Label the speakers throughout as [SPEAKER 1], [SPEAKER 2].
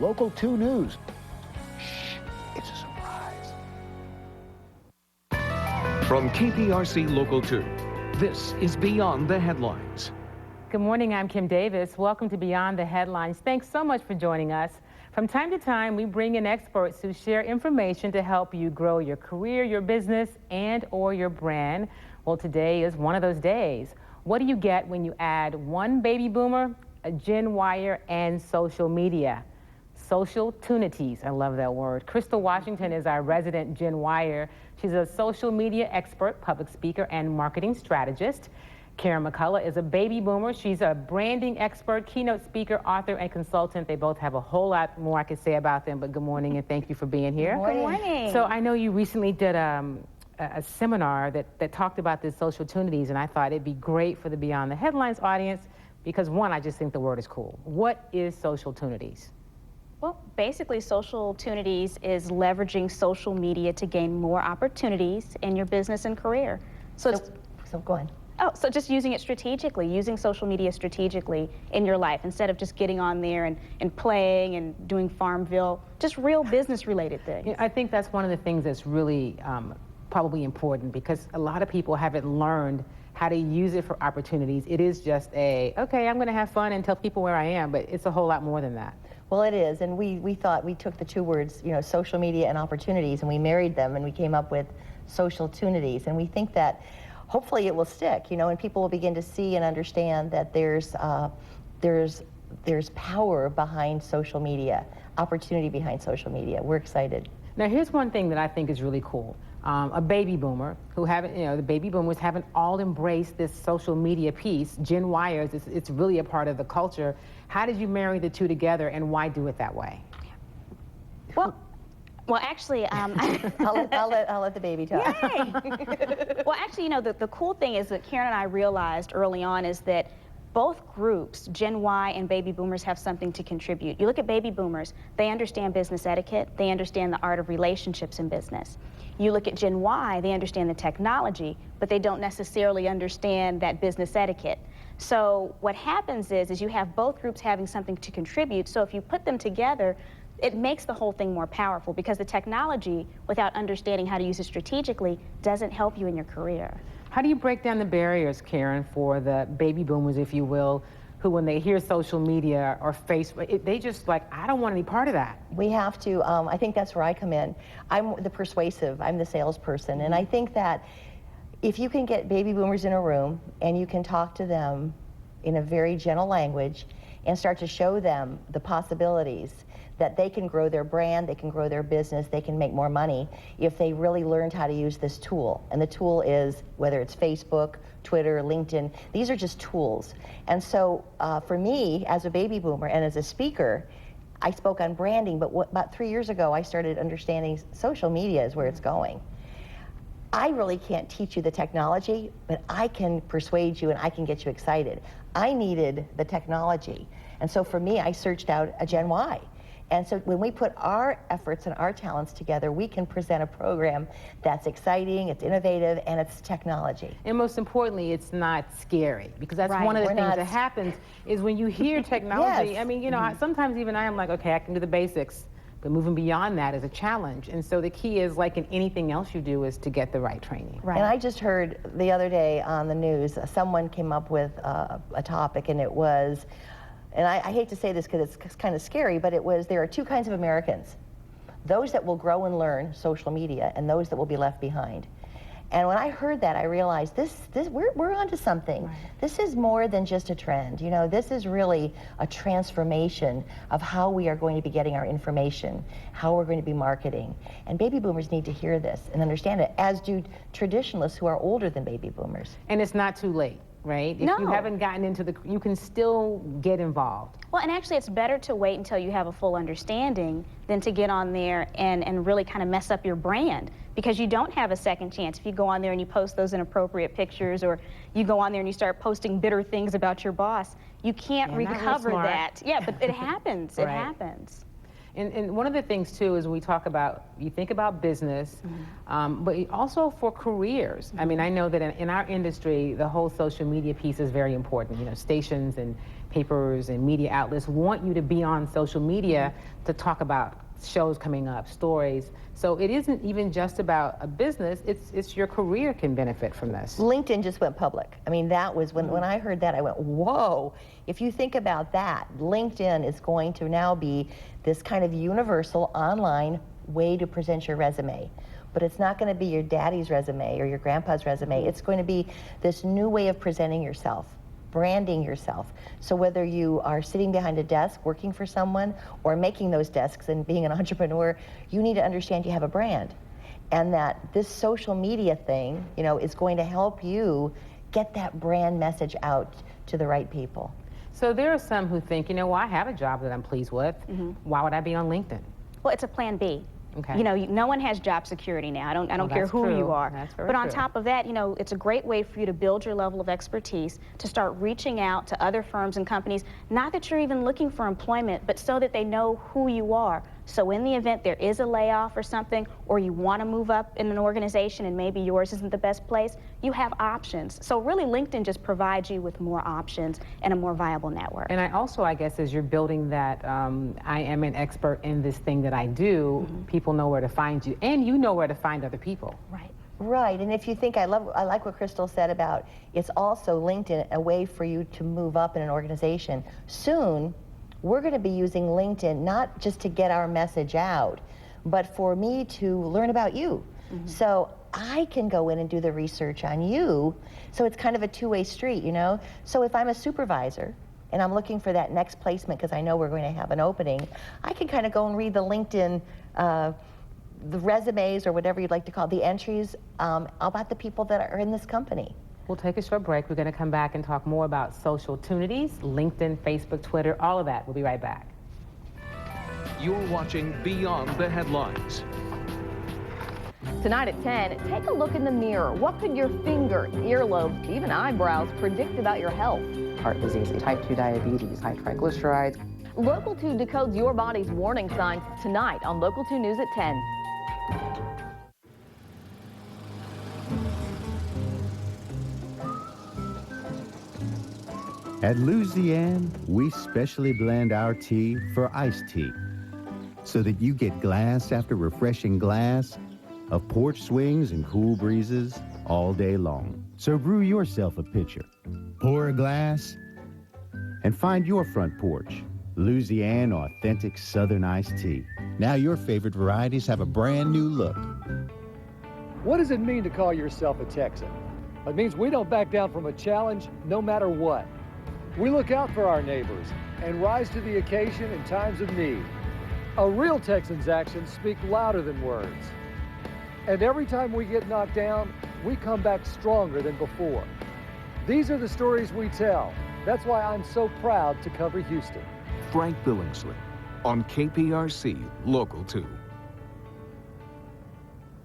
[SPEAKER 1] Local 2 News. Shh, it's a surprise.
[SPEAKER 2] From KPRC Local 2, this is Beyond the Headlines.
[SPEAKER 3] Good morning, I'm Kim Davis. Welcome to Beyond the Headlines. Thanks so much for joining us. From time to time, we bring in experts who share information to help you grow your career, your business, and or your brand. Well, today is one of those days. What do you get when you add one baby boomer, a Gen Yer, and social media? Socialtunities, I love that word. Crystal Washington is our resident Gen Yer. She's a social media expert, public speaker, and marketing strategist. Karen McCullough is a baby boomer. She's a branding expert, keynote speaker, author, and consultant. They both have a whole lot more I could say about them, but good morning and thank you for being here.
[SPEAKER 4] Good morning.
[SPEAKER 3] So I know you recently did a seminar that talked about this Socialtunities, and I thought it'd be great for the Beyond the Headlines audience because, one, I just think the word is cool. What is Socialtunities?
[SPEAKER 4] Well, basically, Socialtunities is leveraging social media to gain more opportunities in your business and career. So
[SPEAKER 5] go ahead.
[SPEAKER 4] Oh, so just using it strategically, using social media strategically in your life instead of just getting on there and playing and doing Farmville, just real business-related things.
[SPEAKER 3] Yeah, I think that's one of the things that's really probably important because a lot of people haven't learned how to use it for opportunities. It is just okay, I'm going to have fun and tell people where I am, but it's a whole lot more than that.
[SPEAKER 5] Well, it is, and we thought we took the two words, social media and opportunities, and we married them, and we came up with Socialtunities, and we think that hopefully it will stick, and people will begin to see and understand that there's power behind social media, opportunity behind social media. We're excited.
[SPEAKER 3] Now, here's one thing that I think is really cool. A baby boomer who haven't, the baby boomers haven't all embraced this social media piece. Gen Yers, it's really a part of the culture. How did you marry the two together, and why do it that way?
[SPEAKER 4] Well, actually,
[SPEAKER 5] I'll let the baby talk.
[SPEAKER 4] Well, actually, the cool thing is that Karen and I realized early on is that both groups, Gen Y and baby boomers, have something to contribute. You look at baby boomers, they understand business etiquette, they understand the art of relationships in business. You look at Gen Y, they understand the technology, but they don't necessarily understand that business etiquette. So what happens is you have both groups having something to contribute, so if you put them together, it makes the whole thing more powerful because the technology, without understanding how to use it strategically, doesn't help you in your career.
[SPEAKER 3] How do you break down the barriers, Karen, for the baby boomers, if you will, who when they hear social media or Facebook, they just like, I don't want any part of that?
[SPEAKER 5] We have to, I think that's where I come in. I'm the persuasive, I'm the salesperson, and I think that if you can get baby boomers in a room and you can talk to them in a very gentle language and start to show them the possibilities that they can grow their brand, they can grow their business, they can make more money if they really learned how to use this tool. And the tool is, whether it's Facebook, Twitter, LinkedIn, these are just tools. And so for me, as a baby boomer and as a speaker, I spoke on branding, but about 3 years ago, I started understanding social media is where it's going. I really can't teach you the technology, but I can persuade you and I can get you excited. I needed the technology. And so for me, I searched out a Gen Y. And so when we put our efforts and our talents together, we can present a program that's exciting, it's innovative, and it's technology.
[SPEAKER 3] And most importantly, it's not scary, because that's one of the things that happens is when you hear technology,
[SPEAKER 5] Yes.
[SPEAKER 3] I mean, sometimes even I am like, okay, I can do the basics, but moving beyond that is a challenge. And so the key is, like in anything else you do, is to get the right training.
[SPEAKER 5] Right. And I just heard the other day on the news, someone came up with a topic, and it was, and I hate to say this because it's kind of scary, but it was, there are two kinds of Americans. Those that will grow and learn social media, and those that will be left behind. And when I heard that, I realized we're onto something. Right. This is more than just a trend. This is really a transformation of how we are going to be getting our information, how we're going to be marketing. And baby boomers need to hear this and understand it, as do traditionalists who are older than baby boomers.
[SPEAKER 3] And it's not too late, right? If you haven't gotten into you can still get involved.
[SPEAKER 4] Well, and actually it's better to wait until you have a full understanding than to get on there and really kind of mess up your brand, because you don't have a second chance. If you go on there and you post those inappropriate pictures, or you go on there and you start posting bitter things about your boss, you can't recover that. Yeah, but it happens. It happens.
[SPEAKER 3] And one of the things too is we talk about, you think about business, but also for careers. I mean, I know that in our industry, the whole social media piece is very important. Stations and papers and media outlets want you to be on social media to talk about shows coming up, stories. So it isn't even just about a business, it's your career can benefit from this.
[SPEAKER 5] LinkedIn just went public. I mean, that was when I heard that, I went, whoa. If you think about that, LinkedIn is going to now be this kind of universal online way to present your resume. But it's not going to be your daddy's resume or your grandpa's resume. It's going to be this new way of presenting yourself, branding yourself. So whether you are sitting behind a desk working for someone or making those desks and being an entrepreneur, you need to understand you have a brand. And that this social media thing, you know, is going to help you get that brand message out to the right people.
[SPEAKER 3] So there are some who think, you know, well, I have a job that I'm pleased with. Why would I be on LinkedIn?
[SPEAKER 4] Well, it's a plan B.
[SPEAKER 3] Okay.
[SPEAKER 4] You know, no one has job security now. I don't care who you are.
[SPEAKER 3] That's very
[SPEAKER 4] but on
[SPEAKER 3] true.
[SPEAKER 4] top of that, you know, it's a great way for you to build your level of expertise, to start reaching out to other firms and companies, not that you're even looking for employment, but so that they know who you are. So in the event there is a layoff or something, or you want to move up in an organization and maybe yours isn't the best place, you have options. So really LinkedIn just provides you with more options and a more viable network.
[SPEAKER 3] And I guess as you're building that, I am an expert in this thing that I do, people know where to find you, and you know where to find other people.
[SPEAKER 4] Right.
[SPEAKER 5] Right, and if you think, I like what Crystal said about, it's also LinkedIn a way for you to move up in an organization. Soon, we're going to be using LinkedIn not just to get our message out, but for me to learn about you. So I can go in and do the research on you, so it's kind of a two-way street, you know? So if I'm a supervisor, and I'm looking for that next placement because I know we're going to have an opening, I can kind of go and read the LinkedIn, the resumes or whatever you'd like to call it, the entries about the people that are in this company.
[SPEAKER 3] We'll take a short break. We're going to come back and talk more about Socialtunities, LinkedIn, Facebook, Twitter, all of that. We'll be right back.
[SPEAKER 2] You're watching Beyond the Headlines.
[SPEAKER 6] Tonight at 10, take a look in the mirror. What could your finger, earlobes, even eyebrows predict about your health?
[SPEAKER 7] Heart disease, type 2 diabetes, high triglycerides.
[SPEAKER 6] Local 2 decodes your body's warning signs tonight on Local 2 News at 10.
[SPEAKER 8] At Louisiane, we specially blend our tea for iced tea, so that you get glass after refreshing glass of porch swings and cool breezes all day long. So brew yourself a pitcher, pour a glass, and find your front porch. Louisiane Authentic Southern Iced Tea. Now your favorite varieties have a brand new look.
[SPEAKER 9] What does it mean to call yourself a Texan? It means we don't back down from a challenge no matter what. We look out for our neighbors and rise to the occasion in times of need. A real Texan's actions speak louder than words. And every time we get knocked down, we come back stronger than before. These are the stories we tell. That's why I'm so proud to cover Houston.
[SPEAKER 2] Frank Billingsley on KPRC Local 2.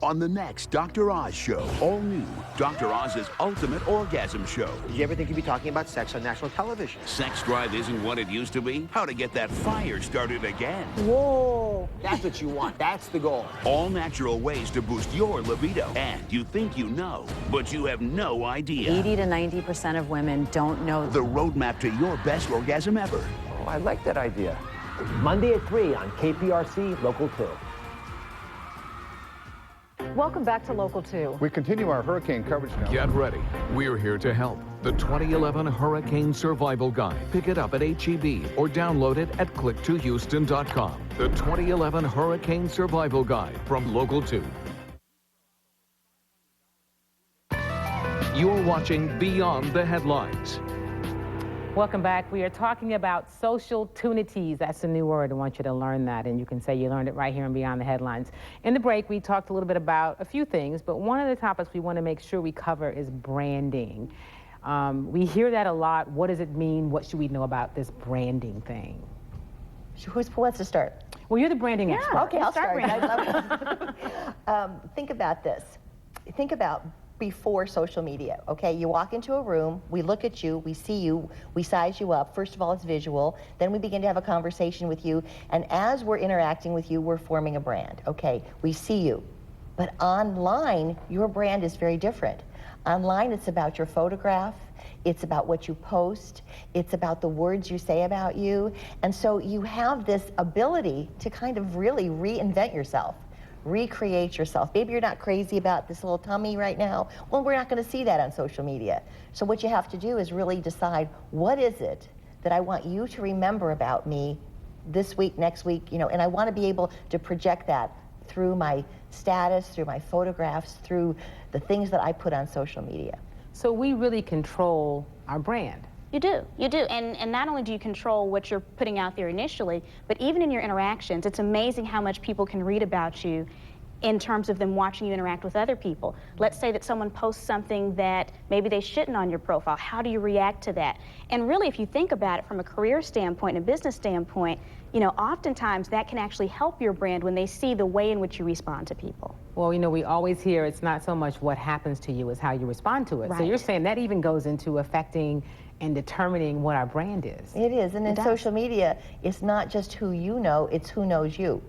[SPEAKER 10] On the next Dr. Oz show, all new Dr. Oz's Ultimate Orgasm Show.
[SPEAKER 1] Did you ever think you'd be talking about sex on national television?
[SPEAKER 10] Sex drive isn't what it used to be. How to get that fire started again.
[SPEAKER 1] Whoa! That's what you want. That's the goal.
[SPEAKER 10] All natural ways to boost your libido. And you think you know, but you have no idea.
[SPEAKER 11] 80 to 90% of women don't know
[SPEAKER 10] The roadmap to your best orgasm ever.
[SPEAKER 1] Oh, I like that idea. Monday at 3 on KPRC Local 2.
[SPEAKER 6] Welcome back to Local 2.
[SPEAKER 12] We continue our hurricane coverage now.
[SPEAKER 2] Get ready. We're here to help. The 2011 Hurricane Survival Guide. Pick it up at HEB or download it at click2houston.com. The 2011 Hurricane Survival Guide from Local 2. You're watching Beyond the Headlines.
[SPEAKER 3] Welcome back. We are talking about Socialtunities. That's a new word. I want you to learn that, and you can say you learned it right here on Beyond the Headlines. In the break, we talked a little bit about a few things, but one of the topics we want to make sure we cover is branding. We hear that a lot. What does it mean? What should we know about this branding thing?
[SPEAKER 5] Who wants to start?
[SPEAKER 3] Well, you're the branding expert.
[SPEAKER 5] Okay, I'll start. I love it. Think about this. Think about before social media, okay? You walk into a room, we look at you, we see you, we size you up. First of all, it's visual. Then we begin to have a conversation with you. And as we're interacting with you, we're forming a brand, okay? We see you. But online, your brand is very different. Online, it's about your photograph, it's about what you post, it's about the words you say about you, and so you have this ability to kind of really reinvent yourself, recreate yourself. Maybe you're not crazy about this little tummy right now. Well, we're not going to see that on social media. So what you have to do is really decide, what is it that I want you to remember about me this week, next week, you know, and I want to be able to project that through my status, through my photographs, through the things that I put on social media.
[SPEAKER 3] So we really control our brand.
[SPEAKER 4] You do, and not only do you control what you're putting out there initially, but even in your interactions, it's amazing how much people can read about you in terms of them watching you interact with other people. Let's say that someone posts something that maybe they shouldn't on your profile. How do you react to that? And really, if you think about it from a career standpoint and a business standpoint, you know, oftentimes that can actually help your brand when they see the way in which you respond to people.
[SPEAKER 3] Well, you know, we always hear it's not so much what happens to you, it's how you respond to it.
[SPEAKER 4] Right.
[SPEAKER 3] So you're saying that even goes into affecting and determining what our brand is.
[SPEAKER 5] It is, and in social media, it's not just who you know, it's who knows you.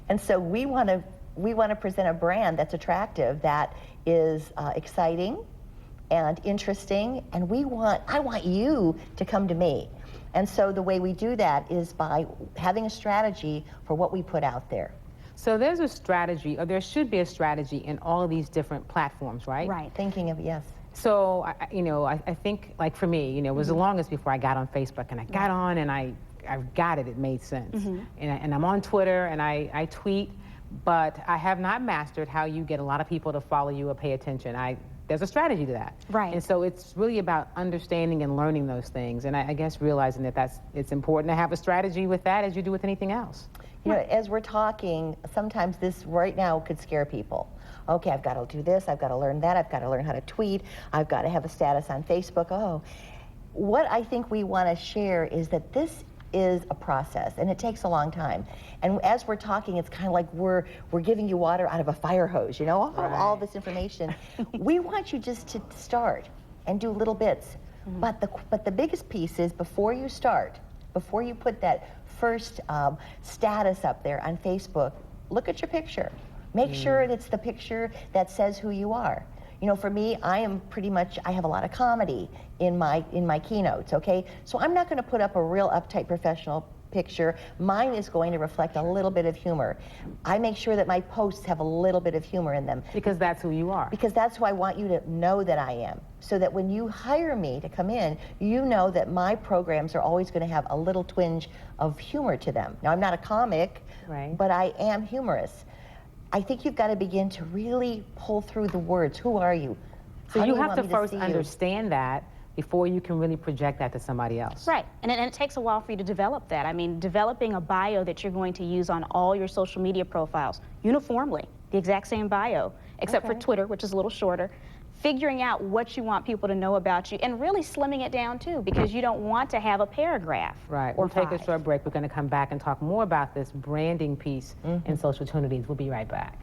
[SPEAKER 5] And so we want to present a brand that's attractive, that is exciting and interesting, and I want you to come to me. And so the way we do that is by having a strategy for what we put out there.
[SPEAKER 3] So there's a strategy, or there should be a strategy in all of these different platforms, right?
[SPEAKER 5] Right, thinking of, yes.
[SPEAKER 3] So, you know, I think, like for me, you know, it was the longest before I got on Facebook, and I got on and I got it, it made sense. And I'm on Twitter and I tweet, but I have not mastered how you get a lot of people to follow you or pay attention. There's a strategy to that.
[SPEAKER 4] Right.
[SPEAKER 3] And so it's really about understanding and learning those things. And I guess realizing that it's important to have a strategy with that as you do with anything else.
[SPEAKER 5] You know, as we're talking, sometimes this right now could scare people. Okay, I've got to do this, I've got to learn that, I've got to learn how to tweet, I've got to have a status on Facebook. Oh, what I think we want to share is that this is a process, and it takes a long time. And as we're talking, it's kind of like we're giving you water out of a fire hose, you know, all this information. We want you just to start and do little bits. But the biggest piece is before you start, before you put that first status up there on Facebook, look at your picture. Make sure it's the picture that says who you are. You know, for me, I have a lot of comedy in my keynotes, okay? So I'm not going to put up a real uptight professional picture. Mine is going to reflect a little bit of humor. I make sure that my posts have a little bit of humor in them.
[SPEAKER 3] Because that's who you are.
[SPEAKER 5] Because that's who I want you to know that I am. So that when you hire me to come in, you know that my programs are always going to have a little twinge of humor to them. Now, I'm not a comic, but I am humorous. I think you've got to begin to really pull through the words. Who are you?
[SPEAKER 3] So you have to first understand that before you can really project that to somebody else.
[SPEAKER 4] Right, and it takes a while for you to develop that. I mean, developing a bio that you're going to use on all your social media profiles, uniformly, the exact same bio, except for Twitter, which is a little shorter. Figuring out what you want people to know about you, and really slimming it down too, because you don't want to have a paragraph.
[SPEAKER 3] Right, we'll take a short break. We're going to come back and talk more about this branding piece in Socialtunities. We'll be right back.